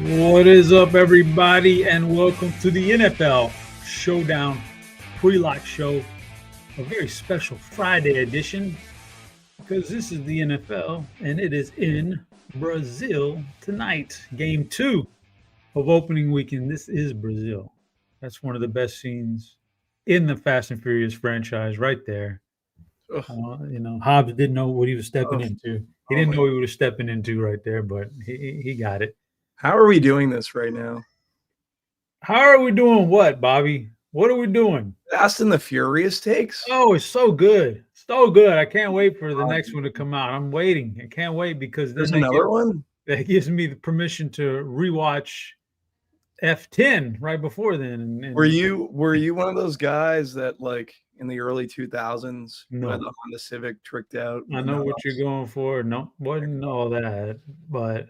What is up, everybody, and welcome to the NFL Showdown pre-lock show, a very special Friday edition, because this is the NFL, and it is in Brazil tonight. Game 2 of opening weekend. This is Brazil. That's one of the best scenes in the Fast and Furious franchise right there. Hobbs didn't know what he was stepping into. He didn't know what he was stepping into right there, but he got it. How are we doing this right now? How are we doing what, Bobby? What are we doing? Fast and the Furious takes? Oh, it's so good. So good. I can't wait for the next one to come out. I'm waiting. I can't wait because there's another one that gives me the permission to rewatch F10 right before then. And were you one of those guys that, like, in the early 2000s no. had the Honda Civic tricked out? I know what you're going for. No, wasn't all that, but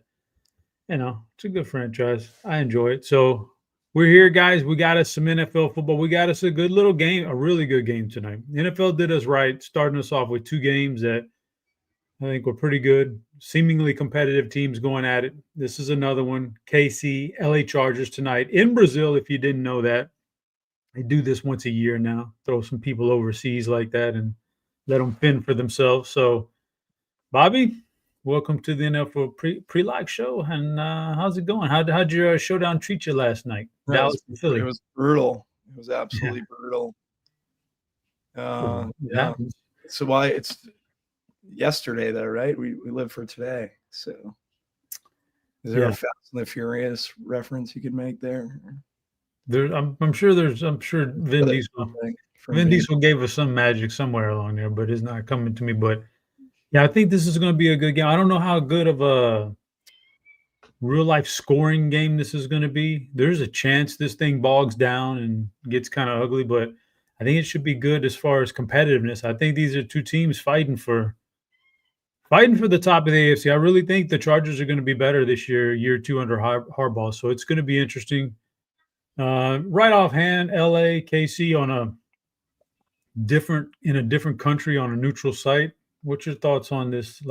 it's a good franchise. I enjoy it. So we're here, guys. We got us some NFL football. We got us a good little game, a really good game tonight. The NFL did us right, starting us off with two games that I think were pretty good, seemingly competitive teams going at it. This is another one. KC, LA Chargers tonight in Brazil, if you didn't know that. They do this once a year now, throw some people overseas like that and let them fend for themselves. So, Bobby, welcome to the NFL pre-lock show. And how's it going? How'd your showdown treat you last night? Dallas and Philly. It was brutal. It was absolutely brutal. Yeah. So it's yesterday though, right? We live for today. So is there a Fast and the Furious reference you could make there? I'm sure Vin Diesel gave us some magic somewhere along there, but it's not coming to me. But yeah, I think this is going to be a good game. I don't know how good of a real life scoring game this is going to be. There's a chance this thing bogs down and gets kind of ugly, but I think it should be good as far as competitiveness. I think these are two teams fighting for the top of the AFC. I really think the Chargers are going to be better this year 2 under Harbaugh. So it's going to be interesting. Right offhand, LA, KC in a different country on a neutral site. What's your thoughts on this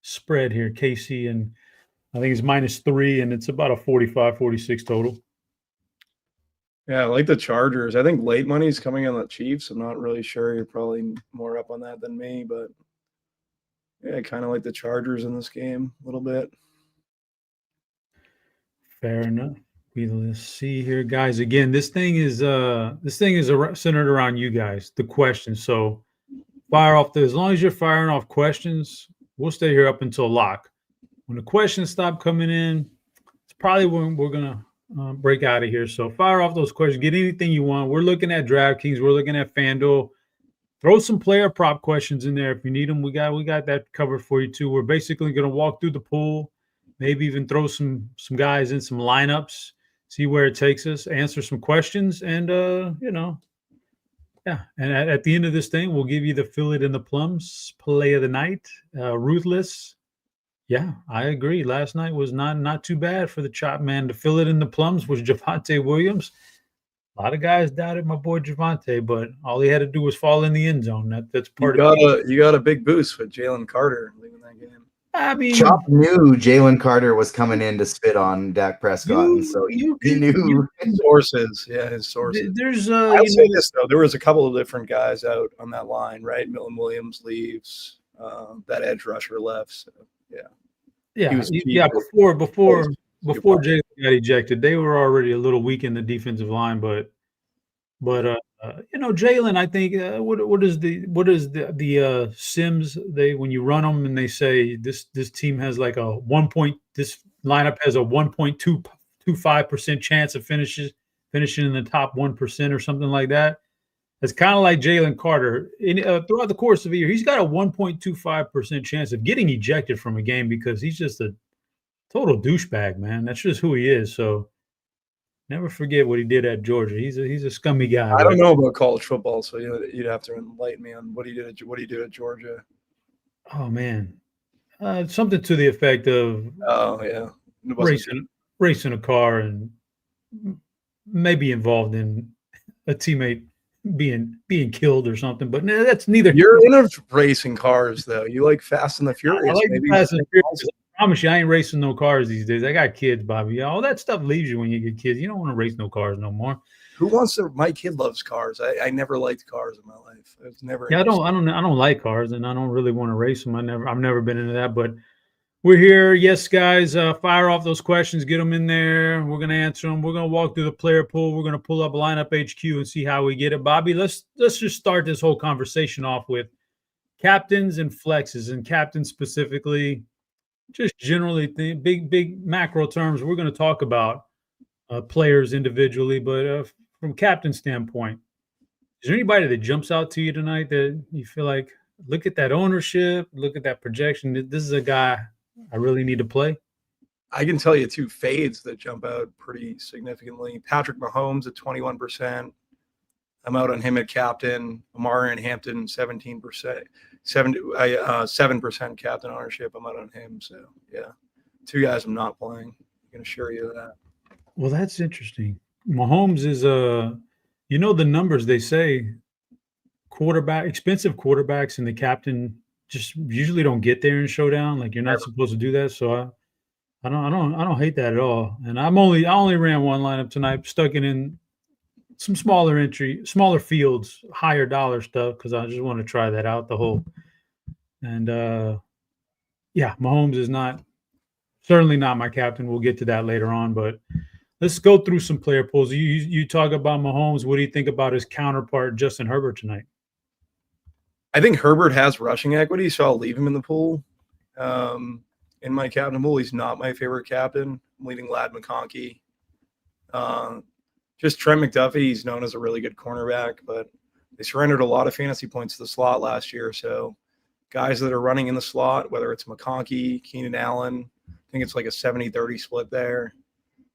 spread here? KC, and I think it's -3, and it's about a 45-46 total. Yeah, I like the Chargers. I think late money's coming on the Chiefs. I'm not really sure. You're probably more up on that than me, but yeah, I kind of like the Chargers in this game a little bit. Fair enough. Let's see here, guys. Again, this thing is centered around you guys, the questions. So fire off as long as you're firing off questions, we'll stay here up until lock. When the questions stop coming in, it's probably when we're gonna break out of here. So fire off those questions. Get anything you want. We're looking at DraftKings. We're looking at FanDuel. Throw some player prop questions in there if you need them. We got that covered for you too. We're basically gonna walk through the pool, maybe even throw some guys in some lineups. See where it takes us, answer some questions, and And at the end of this thing, we'll give you the fill it in the plums play of the night. Ruthless. Yeah, I agree. Last night was not too bad for the chop man. To fill it in the plums was Javonte Williams. A lot of guys doubted my boy Javonte, but all he had to do was fall in the end zone. That's part of it. You got a big boost with Jalen Carter leaving that game. I mean, Chop knew Jalen Carter was coming in to spit on Dak Prescott, and so he knew his sources. Yeah, his sources. There's I'll say this though, there was a couple of different guys out on that line, right? Milton Williams leaves, that edge rusher left. So Before Jalen got ejected, they were already a little weak in the defensive line, but Jalen, I think what is the Sims, when you run them and they say this team has like a this lineup has a 1.25% chance of finishing in the top 1% or something like that. It's kind of like Jalen Carter throughout the course of the year. He's got a 1.25% chance of getting ejected from a game because he's just a total douchebag, man. That's just who he is. So never forget what he did at Georgia. He's a scummy guy. I don't know about college football, so you'd have to enlighten me on what he did at Georgia. Oh man, something to the effect of racing a car and maybe involved in a teammate being killed or something. But that's neither. You're into racing cars, though. You like Fast and the Furious. I like Fast and the Furious. promise you, I ain't racing no cars these days. I got kids, Bobby. All that stuff leaves you when you get kids. You don't want to race no cars no more. Who wants to? My kid loves cars. I never liked cars in my life. I was never. Yeah, I don't like cars, and I don't really want to race them. I've never been into that, but we're here. Yes, guys, fire off those questions. Get them in there. We're gonna answer them. We're gonna walk through the player pool. We're gonna pull up lineup HQ and see how we get it. Bobby, let's just start this whole conversation off with captains and flexes, and captains specifically. Just generally, big macro terms. We're gonna talk about players individually, but from captain standpoint, is there anybody that jumps out to you tonight that you feel like, look at that ownership, look at that projection? This is a guy I really need to play? I can tell you 2 fades that jump out pretty significantly. Patrick Mahomes at 21%. I'm out on him at captain. Amari and Hampton 17%. 7% captain ownership. I'm out on him. So yeah, 2 guys I'm not playing. I can assure you of that. Well, that's interesting. Mahomes is the numbers they say expensive quarterbacks and the captain just usually don't get there in showdown. Like, you're not supposed to do that. So I don't hate that at all. And I only ran one lineup tonight, stuck it in some smaller fields, higher dollar stuff, because I just want to try that out and Mahomes is certainly not my captain. We'll get to that later on, but let's go through some player pools. You talk about Mahomes. What do you think about his counterpart, Justin Herbert, tonight? I think Herbert has rushing equity, so I'll leave him in the pool. In my captain pool, he's not my favorite captain. I'm leading Ladd McConkey. Just Trent McDuffie, he's known as a really good cornerback, but they surrendered a lot of fantasy points to the slot last year. So guys that are running in the slot, whether it's McConkey, Keenan Allen, I think it's like a 70-30 split there.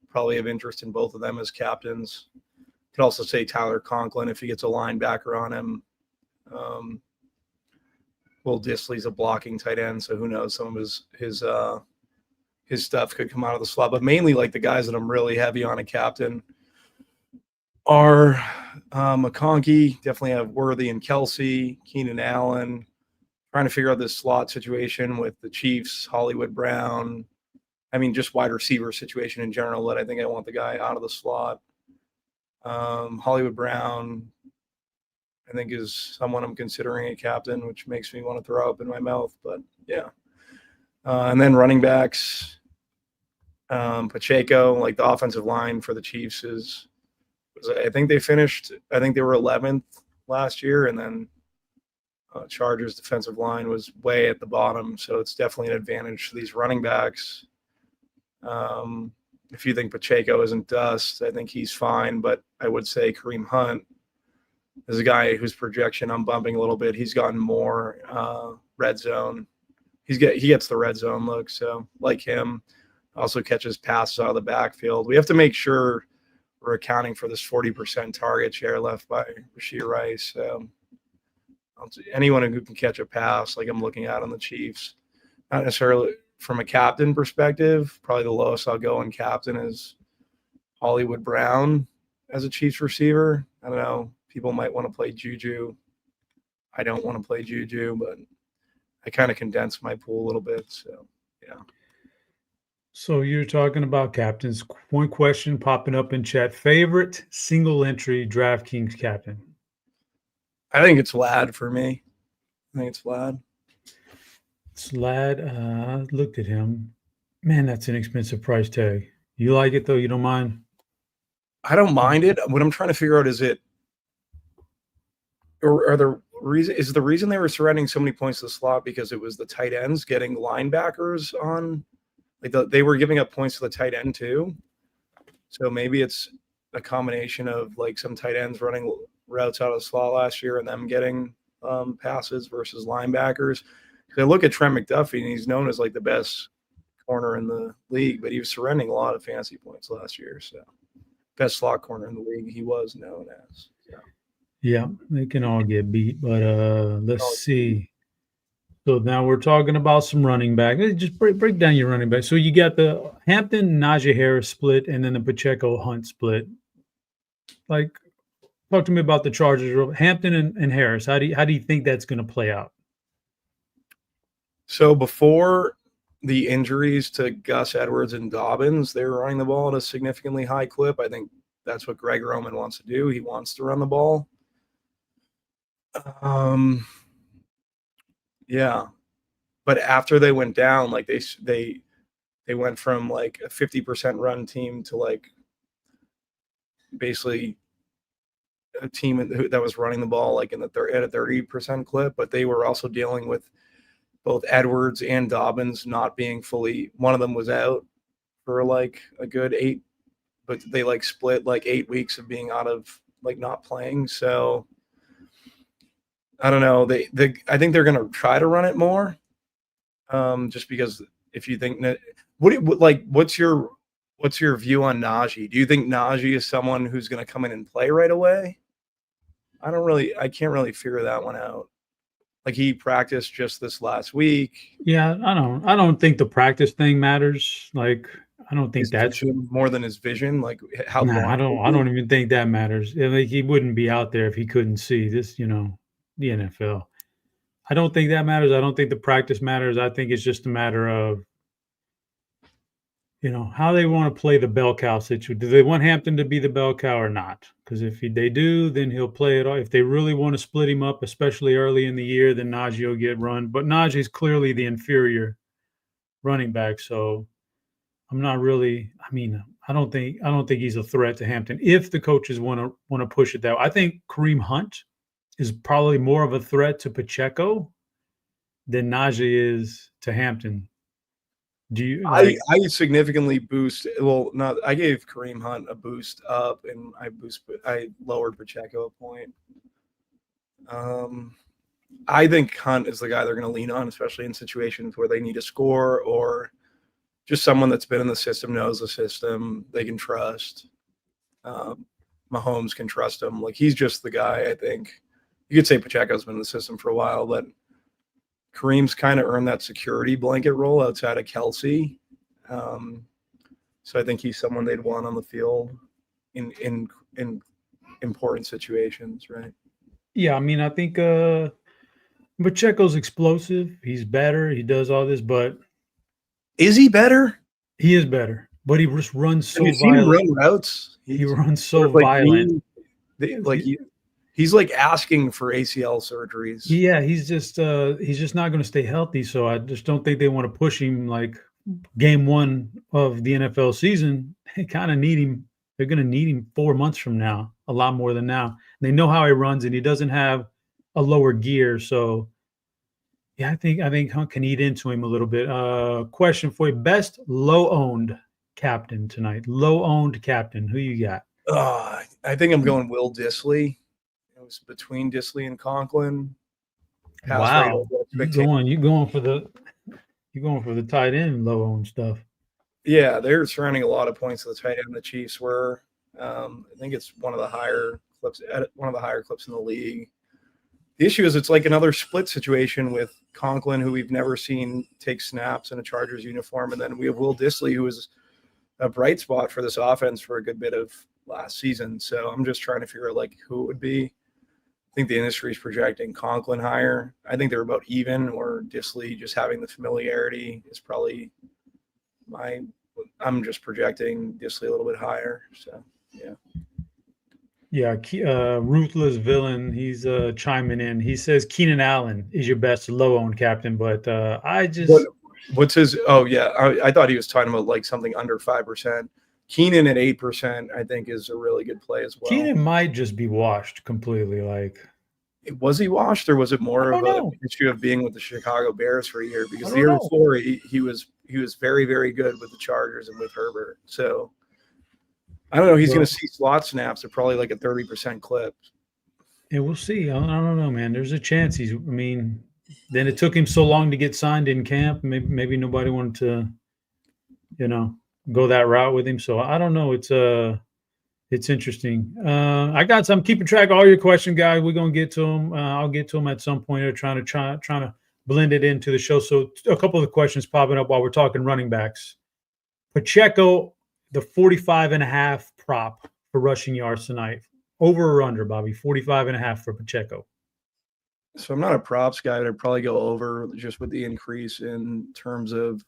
Probably have interest in both of them as captains. Could also say Tyler Conklin if he gets a linebacker on him. Will Disley's a blocking tight end, so who knows? Some of his stuff could come out of the slot. But mainly, like, the guys that I'm really heavy on a captain are McConkey. Definitely have Worthy and Kelsey, Keenan Allen. Trying to figure out this slot situation with the Chiefs, Hollywood Brown. I mean, just wide receiver situation in general, that I think I want the guy out of the slot. Hollywood Brown, I think, is someone I'm considering a captain, which makes me want to throw up in my mouth. But yeah. And then running backs, Pacheco, like the offensive line for the Chiefs I think they were 11th last year. And then Chargers defensive line was way at the bottom. So it's definitely an advantage to these running backs. If you think Pacheco isn't dust, I think he's fine. But I would say Kareem Hunt is a guy whose projection I'm bumping a little bit. He's gotten more red zone. He gets the red zone look. So like him, also catches passes out of the backfield. We have to make sure we're accounting for this 40% target share left by Rashee Rice. Anyone who can catch a pass, like I'm looking at on the Chiefs, not necessarily from a captain perspective. Probably the lowest I'll go in captain is Hollywood Brown as a Chiefs receiver. I don't know. People might want to play Juju. I don't want to play Juju, but I kind of condensed my pool a little bit. So, yeah. So you're talking about captains. One question popping up in chat. Favorite single entry DraftKings captain? I think it's Ladd for me. I think it's Ladd. It's Ladd. I looked at him. Man, that's an expensive price tag. You like it, though? You don't mind? I don't mind it. What I'm trying to figure out is the reason they were surrendering so many points to the slot because it was the tight ends getting linebackers on. Like they were giving up points to the tight end too. So maybe it's a combination of like some tight ends running routes out of the slot last year and them getting passes versus linebackers. Because I look at Trent McDuffie and he's known as like the best corner in the league, but he was surrendering a lot of fantasy points last year. So best slot corner in the league he was known as. Yeah, they can all get beat, but let's see. So now we're talking about some running back. Just break down your running back. So you got the Hampton Najee Harris split and then the Pacheco Hunt split. Like, talk to me about the Chargers. Hampton and Harris. How do you think that's going to play out? So before the injuries to Gus Edwards and Dobbins, they're running the ball at a significantly high clip. I think that's what Greg Roman wants to do. He wants to run the ball. Yeah. But after they went down, like they went from like a 50% run team to like basically a team that was running the ball like at a 30% clip, but they were also dealing with both Edwards and Dobbins not being fully. One of them was out for like a good 8, but they like split like 8 weeks of being out of like not playing. So I don't know. I think they're going to try to run it more. Just because if you think that, what's your view on Najee? Do you think Najee is someone who's going to come in and play right away? I can't really figure that one out. Like he practiced just this last week. Yeah, I don't think the practice thing matters. Like I don't think that's more than his vision. Like how long? I don't even think that matters. Like he wouldn't be out there if he couldn't see this, the NFL. I don't think that matters. I don't think the practice matters. I think it's just a matter of, how they want to play the bell cow situation. Do they want Hampton to be the bell cow or not? Because if they do, then he'll play it all. If they really want to split him up, especially early in the year, then Najee will get run. But Najee's clearly the inferior running back. So I'm not really. I don't think he's a threat to Hampton if the coaches want to push it that way. I think Kareem Hunt is probably more of a threat to Pacheco than Najee is to Hampton. Do you? I significantly boost. Well, not. I gave Kareem Hunt a boost up, and I lowered Pacheco a point. I think Hunt is the guy they're going to lean on, especially in situations where they need a score or just someone that's been in the system, knows the system, they can trust. Mahomes can trust him. Like he's just the guy. I think you could say Pacheco's been in the system for a while, but Kareem's kind of earned that security blanket role outside of Kelsey. So I think he's someone they'd want on the field in important situations, right? Yeah, I think Pacheco's explosive. He's better. He does all this, but is he better? He is better, but he just runs so violent. Have you seen him run routes? He runs so violent. He's like asking for ACL surgeries. Yeah, he's just not going to stay healthy. So I just don't think they want to push him like game 1 of the NFL season. They kind of need him. They're going to need him 4 months from now, a lot more than now. They know how he runs, and he doesn't have a lower gear. So yeah, I think Hunt can eat into him a little bit. Question for you: best low-owned captain tonight. Low-owned captain. Who you got? I think I'm going Will Dissly. It was between Dissly and Conklin. Wow, you're going for the tight end low-owned stuff. Yeah, they're surrounding a lot of points to the tight end. The Chiefs were. I think it's one of the higher clips in the league. The issue is it's like another split situation with Conklin, who we've never seen take snaps in a Chargers uniform, and then we have Will Dissly, who is a bright spot for this offense for a good bit of last season. So I'm just trying to figure out like who it would be. I think the industry is projecting Conklin higher. I think they're about even, or Dissly just having the familiarity is probably I'm just projecting Dissly a little bit higher. So yeah. Yeah, Ruthless Villain, he's chiming in. He says Keenan Allen is your best low-owned captain, but what's his? Oh yeah, I thought he was talking about like something under 5%. Keenan at 8%, I think, is a really good play as well. Keenan might just be washed completely. Like, was he washed, or was it more of an issue of being with the Chicago Bears for a year? Because the year before, he was very, very good with the Chargers and with Herbert. So I don't know. He's going to see slot snaps at probably like a 30% clip. Yeah, we'll see. I don't know, man. There's a chance then it took him so long to get signed in camp. Maybe nobody wanted to, go that route with him. So I don't know. It's interesting. I'm keeping track of all your questions, guys. We're going to get to them. I'll get to them at some point. Here, trying to blend it into the show. So a couple of the questions popping up while we're talking running backs. Pacheco, the 45.5 prop for rushing yards tonight. Over or under, Bobby? 45.5 for Pacheco. So I'm not a props guy, but I'd probably go over just with the increase in terms of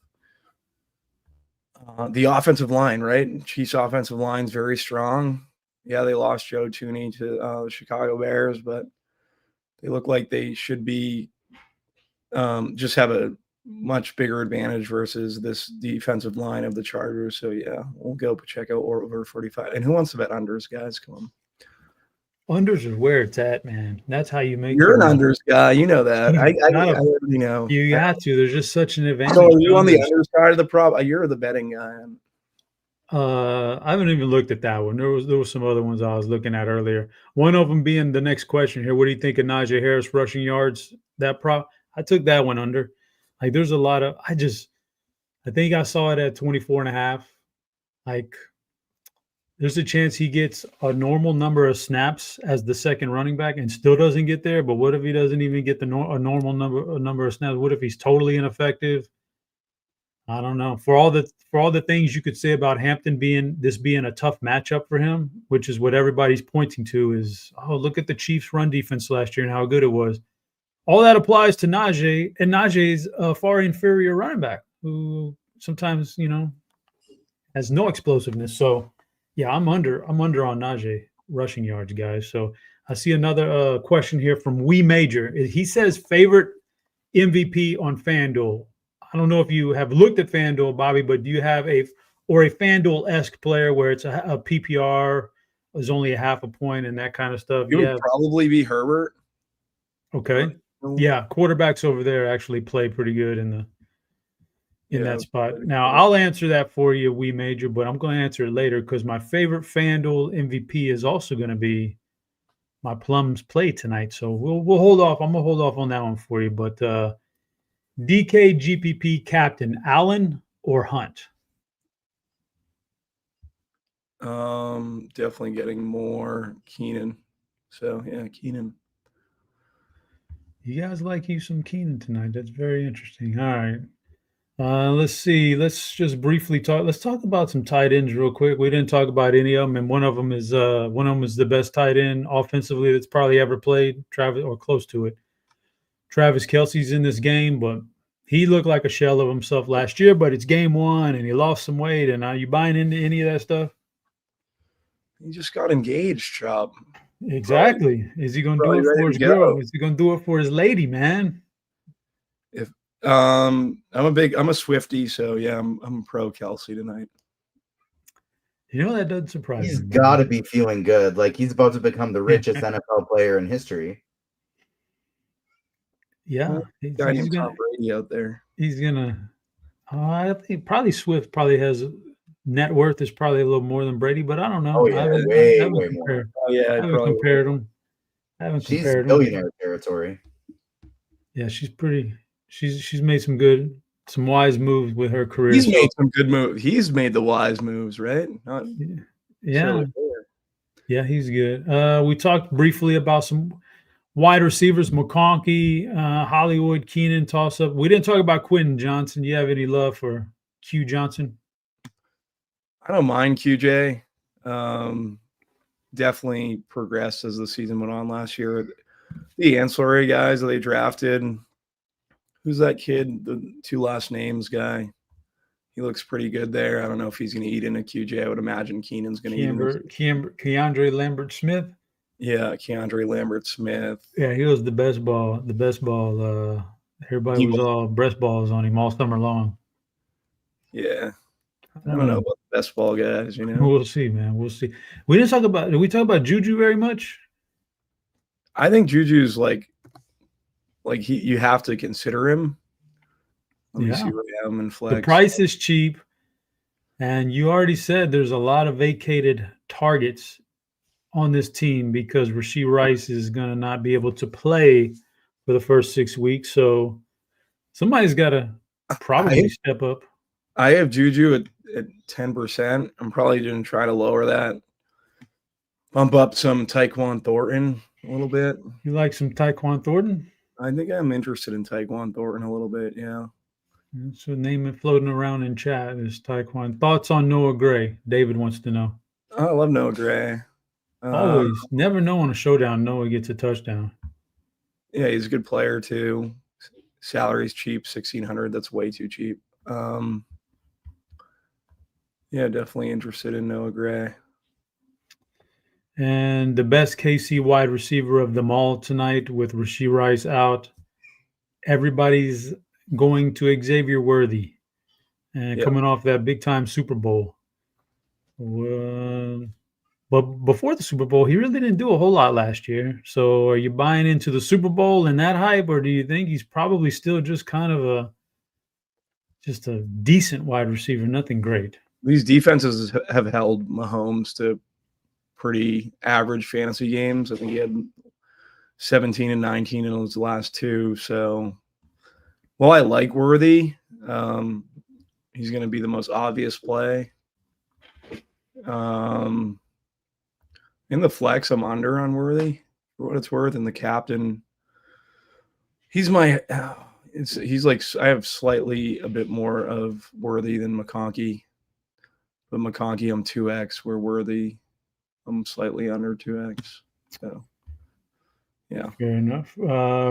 The offensive line, right? Chiefs' offensive line is very strong. Yeah, they lost Joe Thuney to the Chicago Bears, but they look like they should be just have a much bigger advantage versus this defensive line of the Chargers. So, yeah, we'll go Pacheco or over 45. And who wants to bet unders, guys? Come on. Unders is where it's at, man. That's how you make. You're an unders guy. You know that. I you know. You got to. There's just such an advantage. So are you on the unders side of the prop? You're the betting guy. I haven't even looked at that one. There was some other ones I was looking at earlier. One of them being the next question here. What do you think of Najee Harris rushing yards? That prop, I took that one under. Like, there's a lot of, I think I saw it at 24.5. Like, there's a chance he gets a normal number of snaps as the second running back and still doesn't get there. But what if he doesn't even get a normal number of snaps? What if he's totally ineffective? I don't know. For all the things you could say about Hampton being a tough matchup for him, which is what everybody's pointing to, is, oh, look at the Chiefs' run defense last year and how good it was. All that applies to Najee, and Najee's a far inferior running back who sometimes, has no explosiveness. So, yeah, I'm under on Najee rushing yards, guys. So I see another question here from We Major. He says favorite MVP on FanDuel. I don't know if you have looked at FanDuel, Bobby, but do you have a FanDuel-esque player where it's a PPR is only a half a point and that kind of stuff? It would probably be Herbert. Okay. Yeah, quarterbacks over there actually play pretty good in that spot. Now, I'll answer that for you, We Major, but I'm going to answer it later because my favorite FanDuel MVP is also going to be my Plums play tonight. So we'll hold off. I'm going to hold off on that one for you. But DK GPP captain, Allen or Hunt? Definitely getting more Keenan. So, yeah, Keenan. You guys like you some Keenan tonight. That's very interesting. All right. Let's see. Let's just briefly talk. Let's talk about some tight ends real quick. We didn't talk about any of them, and one of them is the best tight end offensively that's probably ever played, Travis, or close to it. Travis Kelce's in this game, but he looked like a shell of himself last year. But it's game one, and he lost some weight. And are you buying into any of that stuff? He just got engaged, Chop. Exactly. Is he going to do it for his girl? Is he going to do it for his lady, man? I'm a Swiftie, so yeah, I'm pro Kelce tonight. That doesn't surprise me. He's got to be feeling good. Like, he's about to become the richest NFL player in history. Yeah, he's Tom Brady out there. He's gonna. I think probably Swift has net worth is probably a little more than Brady, but I don't know. Oh yeah, way more. Oh yeah, I haven't compared them. She's billionaire territory. Yeah, she's pretty. She's made some wise moves with her career. He's made some good moves. He's made the wise moves, right? Yeah, he's good. We talked briefly about some wide receivers, McConkey, Hollywood, Keenan toss-up. We didn't talk about Quentin Johnson. Do you have any love for Q Johnson? I don't mind QJ. Definitely progressed as the season went on last year. The ancillary guys that they drafted. Who's that kid? The two last names guy. He looks pretty good there. I don't know if he's going to eat into QJ. I would imagine Keenan's going to eat into Keandre Lambert-Smith. Yeah, Keandre Lambert-Smith. Yeah, he was the best ball. Everybody was all breast balls on him all summer long. Yeah. I don't know about the best ball guys, We'll see, man. We'll see. Did we talk about Juju very much? I think Juju's you have to consider him. Let me see where I am in flex. The price is cheap, and you already said there's a lot of vacated targets on this team because Rashee Rice is going to not be able to play for the first 6 weeks. So somebody's got to probably step up. I have Juju at 10%. I'm probably going to try to lower that. Bump up some Tyquan Thornton a little bit. You like some Tyquan Thornton? I think I'm interested in Tyquan Thornton a little bit, yeah. That's the name floating around in chat is Tyquan. Thoughts on Noah Gray? David wants to know. I love Noah Gray. Always. Never know on a showdown Noah gets a touchdown. Yeah, he's a good player too. Salary's cheap, $1,600. That's way too cheap. Yeah, definitely interested in Noah Gray. And the best KC wide receiver of them all tonight with Rashee Rice out. Everybody's going to Xavier Worthy and coming off that big time Super Bowl. But before the Super Bowl, he really didn't do a whole lot last year. So are you buying into the Super Bowl and that hype, or do you think he's probably still just kind of a decent wide receiver, nothing great? These defenses have held Mahomes to pretty average fantasy games. I think he had 17 and 19 in his last two. So, well, I like Worthy. He's going to be the most obvious play. In the flex, I'm under on Worthy for what it's worth. And the captain, he's like, I have slightly a bit more of Worthy than McConkey. But McConkey, I'm 2x, where Worthy, I'm slightly under 2x. So, yeah. Fair enough.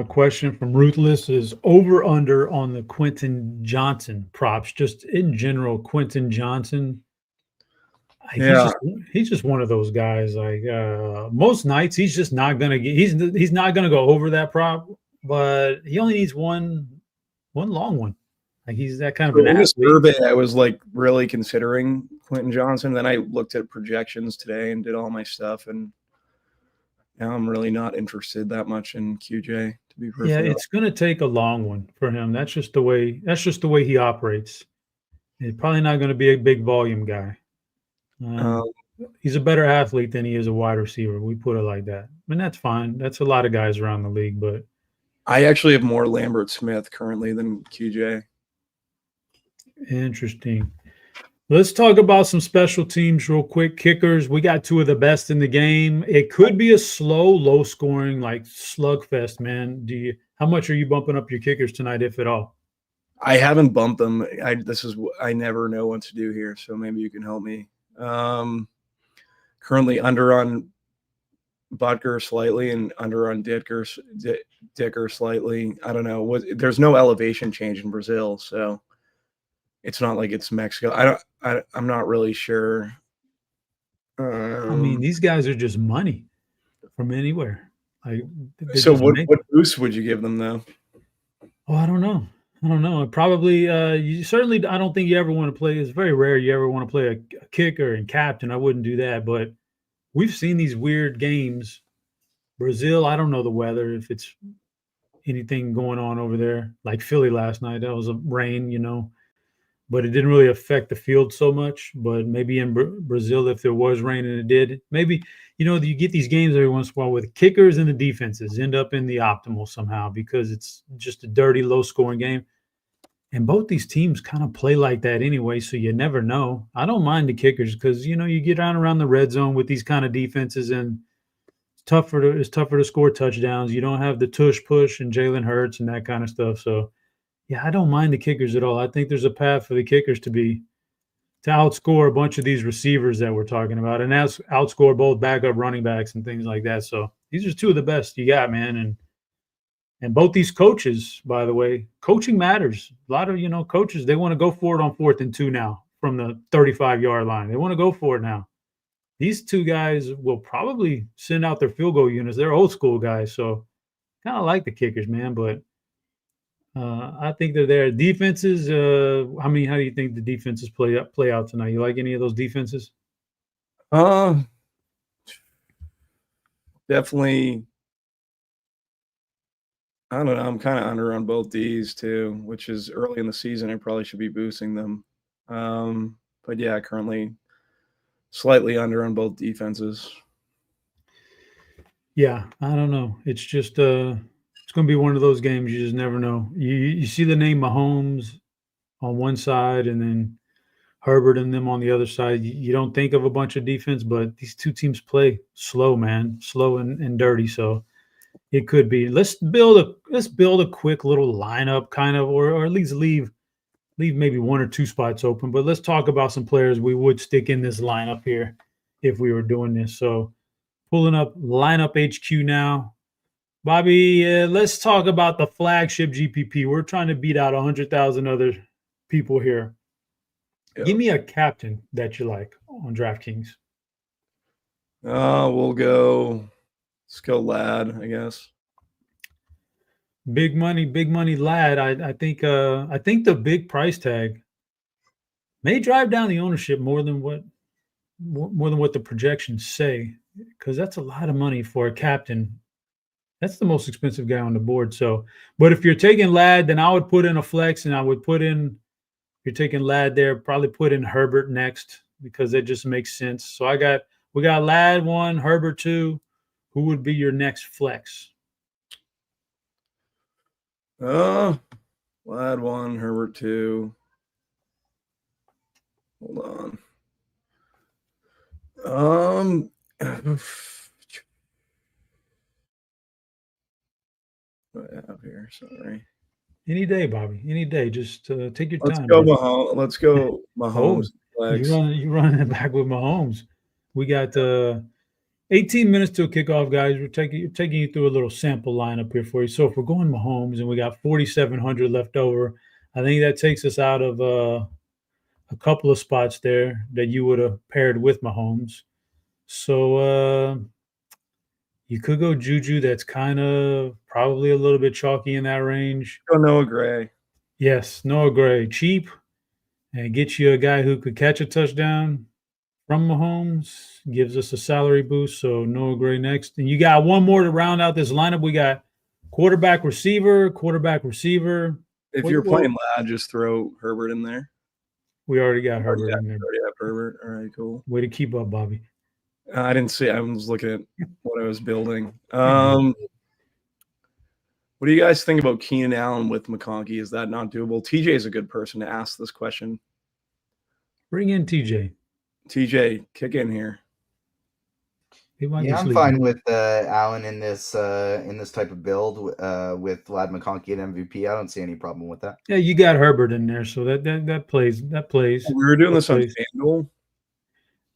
Question from Ruthless is over under on the Quentin Johnson props. Just in general, Quentin Johnson. He's just one of those guys. Like most nights, he's just not gonna get. He's not gonna go over that prop, but he only needs one long one. Like he's that kind of an athlete. Survey, I was like really considering Quentin Johnson. Then I looked at projections today and did all my stuff, and now I'm really not interested that much in QJ. To be perfect. Yeah, it's gonna take a long one for him. That's just the way he operates. He's probably not going to be a big volume guy. He's a better athlete than he is a wide receiver. We put it like that. And that's fine. That's a lot of guys around the league, but I actually have more Lambert Smith currently than QJ. Interesting. Let's talk about some special teams real quick. Kickers. We got two of the best in the game. It could be a slow, low scoring, like slugfest, man. How much are you bumping up your kickers tonight, if at all? I haven't bumped them. I never know what to do here, so maybe you can help me. Currently under on Butker slightly and under on Dicker slightly. I don't know. There's no elevation change in Brazil, so it's not like it's Mexico. I'm not really sure. I mean, these guys are just money from anywhere. So what boost would you give them though? Oh, I don't know. Probably you certainly. I don't think you ever want to play. It's very rare you ever want to play a kicker and captain. I wouldn't do that. But we've seen these weird games. Brazil, I don't know the weather, if it's anything going on over there. Like Philly last night, that was a rain, but it didn't really affect the field so much. But maybe in Brazil, if there was rain and it did, maybe, you get these games every once in a while where the kickers and the defenses end up in the optimal somehow because it's just a dirty, low-scoring game. And both these teams kind of play like that anyway, so you never know. I don't mind the kickers because, you get around the red zone with these kind of defenses, and it's tougher to score touchdowns. You don't have the tush push and Jalen Hurts and that kind of stuff. So, yeah, I don't mind the kickers at all. I think there's a path for the kickers to outscore a bunch of these receivers that we're talking about, and outscore both backup running backs and things like that. So these are two of the best you got, man. And both these coaches, by the way, coaching matters. A lot of, coaches, they want to go for it on 4th and 2 now from the 35-yard line. They want to go for it now. These two guys will probably send out their field goal units. They're old school guys, so kind of like the kickers, man. But I think they're there. Defenses, how do you think the defenses play out tonight? You like any of those defenses? Definitely. I don't know. I'm kind of under on both these too, which is early in the season. I probably should be boosting them. But yeah, currently slightly under on both defenses. Yeah, I don't know. It's just it's going to be one of those games you just never know. You see the name Mahomes on one side and then Herbert and them on the other side. You don't think of a bunch of defense, but these two teams play slow, man, slow and dirty. So it could be. Let's build a quick little lineup, kind of, or at least leave maybe one or two spots open. But let's talk about some players we would stick in this lineup here if we were doing this. So pulling up lineup HQ now. Bobby, let's talk about the flagship GPP. We're trying to beat out 100,000 other people here. Yep. Give me a captain that you like on DraftKings. Let's go Lad, I guess. Big money lad. I think the big price tag may drive down the ownership more than what the projections say, because that's a lot of money for a captain. That's the most expensive guy on the board. So, but if you're taking Lad, then I would put in a flex, and I would put in, if you're taking Lad there, probably put in Herbert next, because that just makes sense. So we got Lad 1, Herbert 2. Who would be your next flex? Lad 1, Herbert 2. Hold on. What I have here? Sorry. Any day, Bobby. Any day. Just take your Let's time. go man. Mahomes. Let's go Mahomes. You running it back with Mahomes. We got 18 minutes to a kickoff, guys. We're taking you through a little sample lineup here for you. So if we're going Mahomes and we got 4,700 left over, I think that takes us out of a couple of spots there that you would have paired with Mahomes. So you could go Juju. That's kind of probably a little bit chalky in that range. Go Noah Gray. Yes, Noah Gray, cheap, and get you a guy who could catch a touchdown from Mahomes, gives us a salary boost. So Noah Gray next. And you got one more to round out this lineup. We got quarterback, receiver. If you're playing Lad, just throw Herbert in there. We already got Herbert in there. Already have Herbert. All right, cool. Way to keep up, Bobby. I didn't see. I was looking at what I was building. What do you guys think about Keenan Allen with McConkey? Is that not doable? TJ is a good person to ask this question. Bring in TJ. TJ, kick in here. Yeah, I'm fine with Allen in this type of build with Lad McConkey at MVP. I don't see any problem with that. Yeah, you got Herbert in there, so that plays. We were doing this on FanDuel.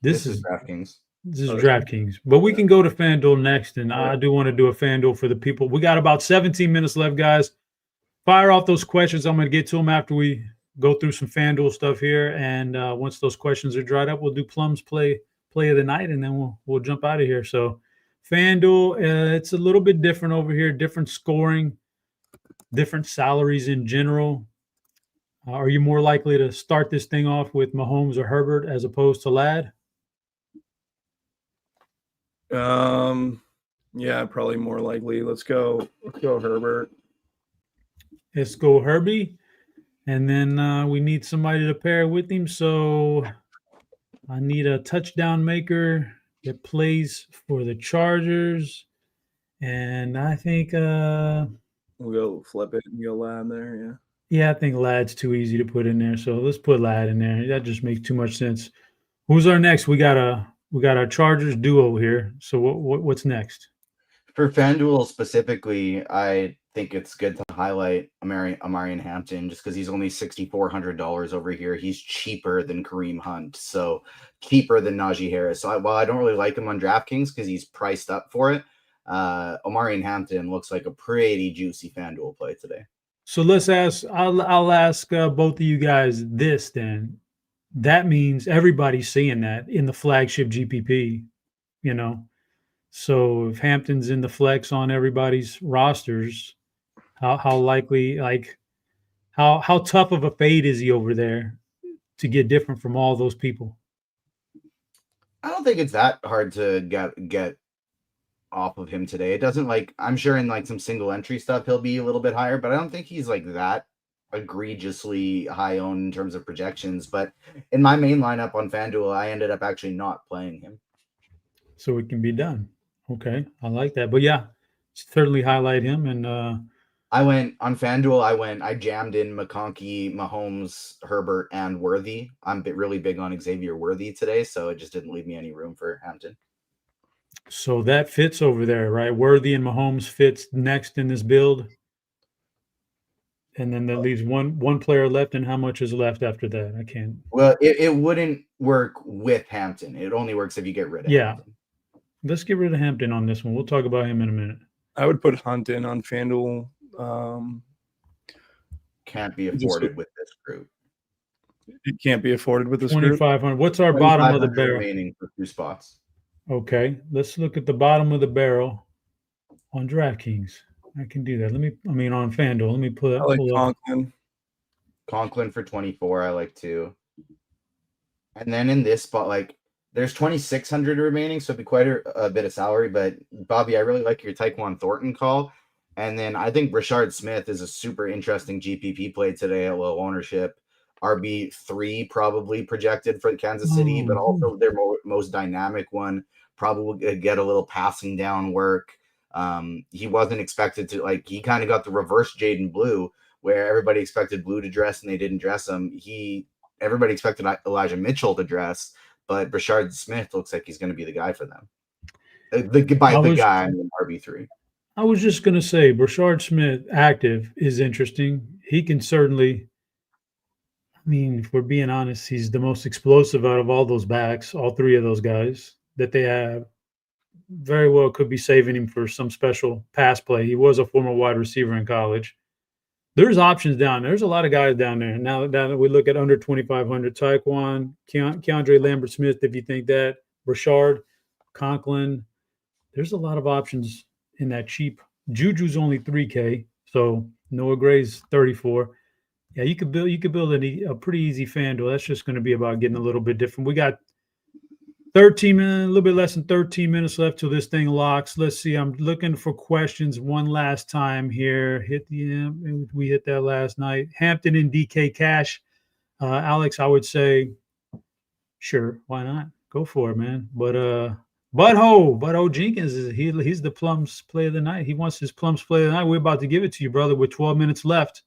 This is DraftKings. This is DraftKings, but we can go to FanDuel next, and I do want to do a FanDuel for the people. We got about 17 minutes left, guys. Fire off those questions. I'm going to get to them after we go through some FanDuel stuff here, and once those questions are dried up, we'll do Plums play of the night, and then we'll jump out of here. So FanDuel, it's a little bit different over here, different scoring, different salaries in general. Are you more likely to start this thing off with Mahomes or Herbert as opposed to Lad? Yeah, probably more likely. Let's go Herbert. Let's go Herbie. And then we need somebody to pair with him. So I need a touchdown maker that plays for the Chargers. And I think we'll go flip it and go Lad there, yeah. Yeah, I think Lad's too easy to put in there. So let's put Lad in there. That just makes too much sense. Who's our next? We got our Chargers duo here. So what's next? For FanDuel specifically, I think it's good to highlight Amarian Hampton just because he's only $6,400 over here. He's cheaper than Kareem Hunt, so cheaper than Najee Harris. So while I don't really like him on DraftKings because he's priced up for it, Amarian Hampton looks like a pretty juicy FanDuel play today. So let's ask. I'll ask both of you guys this then. That means everybody's seeing that in the flagship GPP, you know. So if Hampton's in the flex on everybody's rosters, how likely, like, how tough of a fade is he over there to get different from all those people? I don't think it's that hard to get off of him today. It doesn't, like, I'm sure in like some single entry stuff he'll be a little bit higher, but I don't think he's like that egregiously high owned in terms of projections. But in my main lineup on FanDuel, I ended up actually not playing him. So it can be done. Okay, I like that. But yeah, certainly highlight him. And I went on FanDuel. I jammed in McConkey, Mahomes, Herbert, and Worthy. I'm really big on Xavier Worthy today, so it just didn't leave me any room for Hampton. So that fits over there, right? Worthy and Mahomes fits next in this build. And then that leaves one player left. And how much is left after that? I can't. Well, it wouldn't work with Hampton. It only works if you get rid of Hampton. Let's get rid of Hampton on this one. We'll talk about him in a minute. I would put Hunt in on FanDuel. Can't be afforded with this group. It can't be afforded with this group. 2,500. What's our bottom of the 2,500 barrel? remaining for 2 spots. Okay, let's look at the bottom of the barrel on DraftKings. I can do that. On FanDuel. Let me pull I like up. Conklin for 24, I like too. And then in this spot, like there's 2,600 remaining, so it'd be quite a bit of salary. But Bobby, I really like your Tyquan Thornton call. And then I think Rashard Smith is a super interesting GPP play today at low ownership. RB3 probably projected for Kansas City, but also their most dynamic one. Probably get a little passing down work. He wasn't expected to, he kind of got the reverse Jaden Blue, where everybody expected Blue to dress and they didn't dress him. Everybody expected Elijah Mitchell to dress, but Rashard Smith looks like he's going to be the guy for them. RB3. I was just going to say, Rashard Smith active is interesting. He can certainly, if we're being honest, he's the most explosive out of all those backs, all three of those guys that they have. Very well could be saving him for some special pass play. He was a former wide receiver in college. There's options down there. There's a lot of guys down there. Now that we look at under 2,500, Tyquan, Keandre Lambert-Smith, if you think that, Rashard, Conklin, there's a lot of options in that cheap. Juju's only $3K, so Noah Gray's 34. Yeah, you could build a pretty easy FanDuel. That's just going to be about getting a little bit different. We got 13 minutes, a little bit less than 13 minutes left till this thing locks. Let's see. I'm looking for questions one last time here. We hit that last night. Hampton and DK Cash. Alex, I would say, sure, why not? Go for it, man. But Butthole Jenkins he's the Plums play of the night. He wants his Plums play of the night. We're about to give it to you, brother, with 12 minutes left.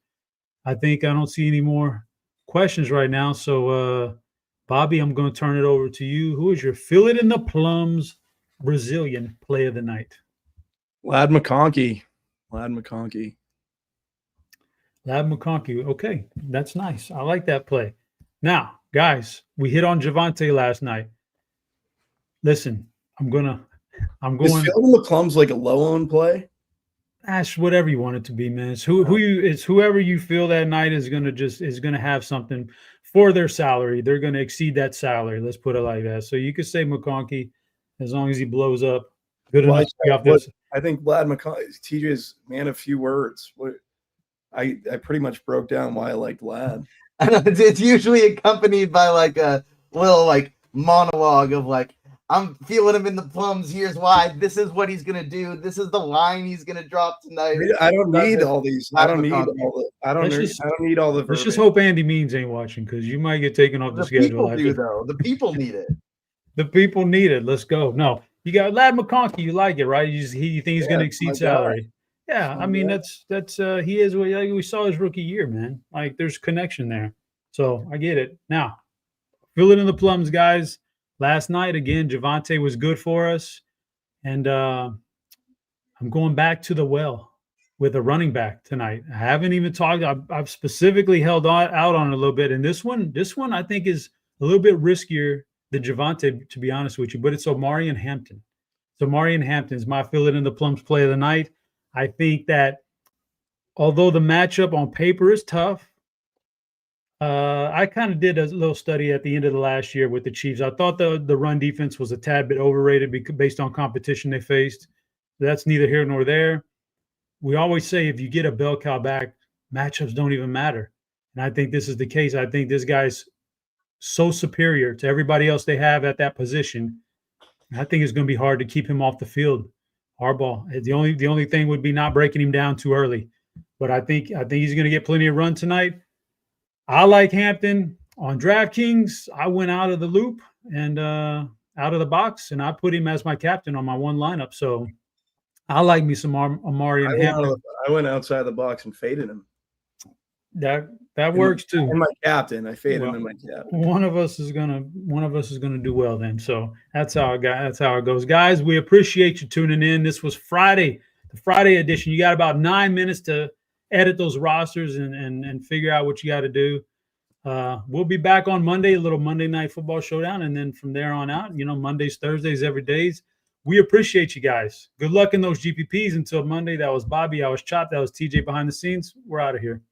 I don't see any more questions right now. So Bobby, I'm going to turn it over to you. Who is your fill it in the Plums Brazilian play of the night? Lad McConkey. Okay, that's nice. I like that play. Now, guys, we hit on Javonte last night. Listen, I'm going. Is filling the Plums like a low-owned play? Ask whatever you want it to be, man. It's whoever you feel that night is gonna have something for their salary. They're gonna exceed that salary. Let's put it like that. So you could say McConkey, as long as he blows up. Good enough. I think Vlad McConkey, TJ's man of few words. I pretty much broke down why I liked Vlad. It's usually accompanied by a little monologue of I'm feeling him in the Plums. Here's why. This is what he's gonna do. This is the line he's gonna drop tonight. I don't need all these. I don't need all the. Let's just hope Andy Means ain't watching, because you might get taken off the schedule. People do, though. The people need it. The people need it. Let's go. No, you got Lad McConkey. You like it, right? You think he's gonna exceed salary? Yeah, that's he is. We saw his rookie year, man. There's connection there. So I get it. Now, fill it in the Plums, guys. Last night, again, Javonte was good for us. And I'm going back to the well with a running back tonight. I haven't even talked. I've specifically held out on it a little bit. And this one I think is a little bit riskier than Javonte, to be honest with you. But it's Omari and Hampton. So Omari and Hampton is my fill it in the Plums play of the night. I think that although the matchup on paper is tough, I kind of did a little study at the end of the last year with the Chiefs. I thought the run defense was a tad bit overrated based on competition they faced. That's neither here nor there. We always say if you get a bell cow back, matchups don't even matter. And I think this is the case. I think this guy's so superior to everybody else they have at that position. I think it's going to be hard to keep him off the field. Harbaugh. The only thing would be not breaking him down too early. But I think he's going to get plenty of run tonight. I like Hampton on DraftKings. I went out of the loop and out of the box, and I put him as my captain on my one lineup. So I like me some Omari and Hampton. I went outside the box and faded him. That works too. And my captain, I faded him in my captain. One of us is gonna do well then. So that's how it goes, guys. We appreciate you tuning in. This was Friday, the Friday edition. You got about 9 minutes to edit those rosters and figure out what you got to do. We'll be back on Monday, a little Monday Night Football Showdown, and then from there on out, Mondays, Thursdays, every days. We appreciate you guys. Good luck in those GPPs until Monday. That was Bobby. I was Chop. That was TJ behind the scenes. We're out of here.